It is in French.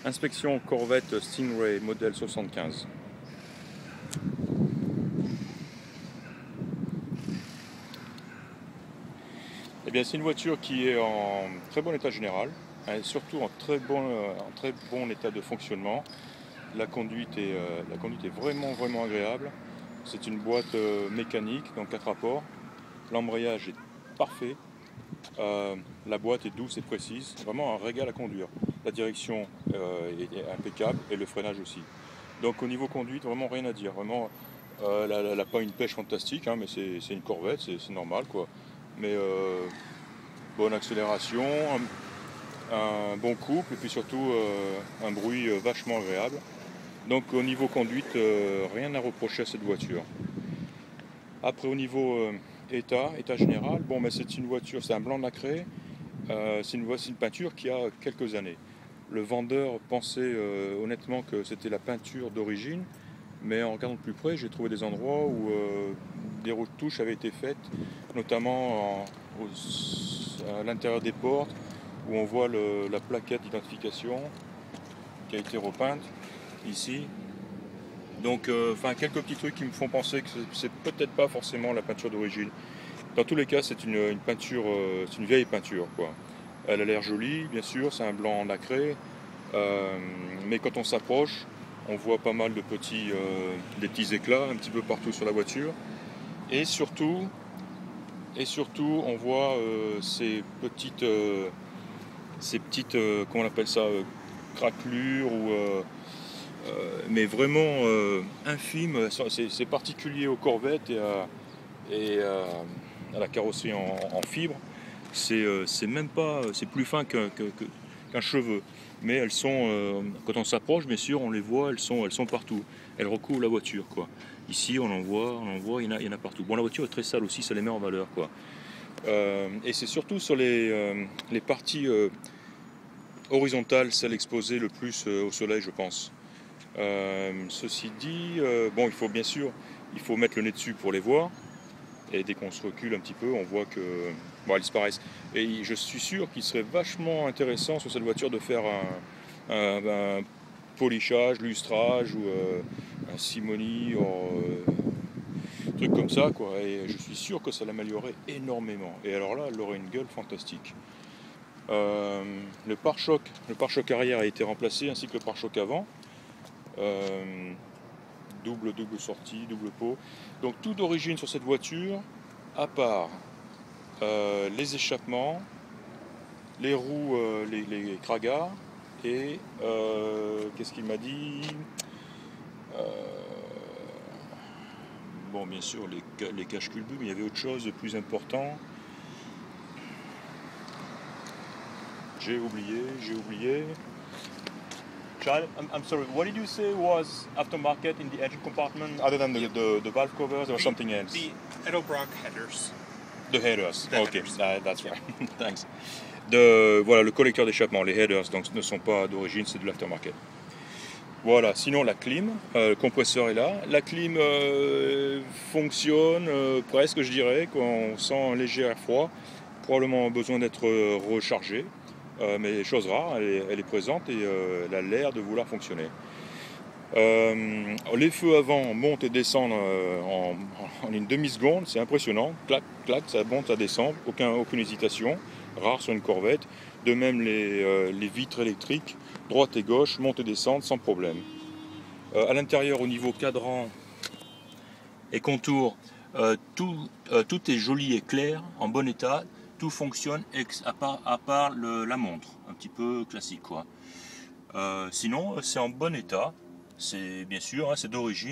Inspection Corvette Stingray modèle 75. Eh bien, c'est une voiture qui est en très bon état général, et surtout en très bon état de fonctionnement. La conduite est vraiment agréable. C'est une boîte mécanique, donc 4 rapports. L'embrayage est parfait. La boîte est douce et précise, vraiment un régal à conduire. La direction est impeccable et le freinage aussi. Donc au niveau conduite, vraiment rien à dire. Vraiment, elle n'a pas une pêche fantastique, hein, mais c'est une Corvette, c'est normal quoi. Mais bonne accélération, un bon couple et puis surtout un bruit vachement agréable. Donc au niveau conduite, rien à reprocher à cette voiture. Après au niveau état général, bon, mais c'est une voiture, c'est un blanc nacré, c'est une peinture qui a quelques années. Le vendeur pensait honnêtement que c'était la peinture d'origine, mais en regardant de plus près, j'ai trouvé des endroits où des retouches avaient été faites, notamment à l'intérieur des portes, où on voit la plaquette d'identification qui a été repeinte ici. Donc, quelques petits trucs qui me font penser que c'est peut-être pas forcément la peinture d'origine. Dans tous les cas, c'est une peinture, c'est une vieille peinture, quoi. Elle a l'air jolie, bien sûr, c'est un blanc nacré, mais quand on s'approche, on voit pas mal de des petits éclats un petit peu partout sur la voiture, et surtout, on voit ces petites, comment on appelle ça, craquelures mais vraiment infimes. C'est particulier aux Corvettes et à la carrosserie en fibre. C'est même pas, c'est plus fin qu'un cheveu. Mais elles sont, quand on s'approche, bien sûr, on les voit, elles sont partout. Elles recouvrent la voiture, quoi. Ici, on en voit, il y en a partout. Bon, la voiture est très sale aussi, ça les met en valeur, quoi. Et c'est surtout sur les parties horizontales, celles exposées le plus au soleil, je pense. Ceci dit, bon, il faut mettre le nez dessus pour les voir. Et dès qu'on se recule un petit peu, on voit que bon, elles disparaissent. Et je suis sûr qu'il serait vachement intéressant sur cette voiture de faire un polissage, lustrage ou un simoni, un truc comme ça, quoi. Et je suis sûr que ça l'améliorerait énormément. Et alors là, elle aurait une gueule fantastique. Le pare-choc arrière a été remplacé ainsi que le pare-choc avant. Double sortie, double pot. Donc tout d'origine sur cette voiture, à part les échappements, les roues, les cragars, et qu'est-ce qu'il m'a dit, bon, bien sûr les caches-culbus, mais il y avait autre chose de plus important. J'ai oublié. Charles, I'm sorry, what did you say was aftermarket in the engine compartment other than the valve covers or something else? The Edelbrock headers. The headers, ok, headers. that's right, thanks. Voilà, le collecteur d'échappement, les headers, donc ne sont pas d'origine, c'est de l'aftermarket. Voilà, sinon la clim, le compresseur est là. La clim fonctionne presque, je dirais, quand on sent un léger air froid. Probablement besoin d'être rechargé. Mais chose rare, elle est présente et elle a l'air de vouloir fonctionner. Les feux avant montent et descendent en une demi-seconde, c'est impressionnant. Clac, clac, ça monte, ça descend, aucune hésitation, rare sur une Corvette. De même les vitres électriques, droite et gauche, montent et descendent sans problème. À l'intérieur, au niveau cadran et contour, tout est joli et clair, en bon état. Tout fonctionne à part la montre, un petit peu classique, quoi. Sinon, c'est en bon état. C'est bien sûr, hein, c'est d'origine.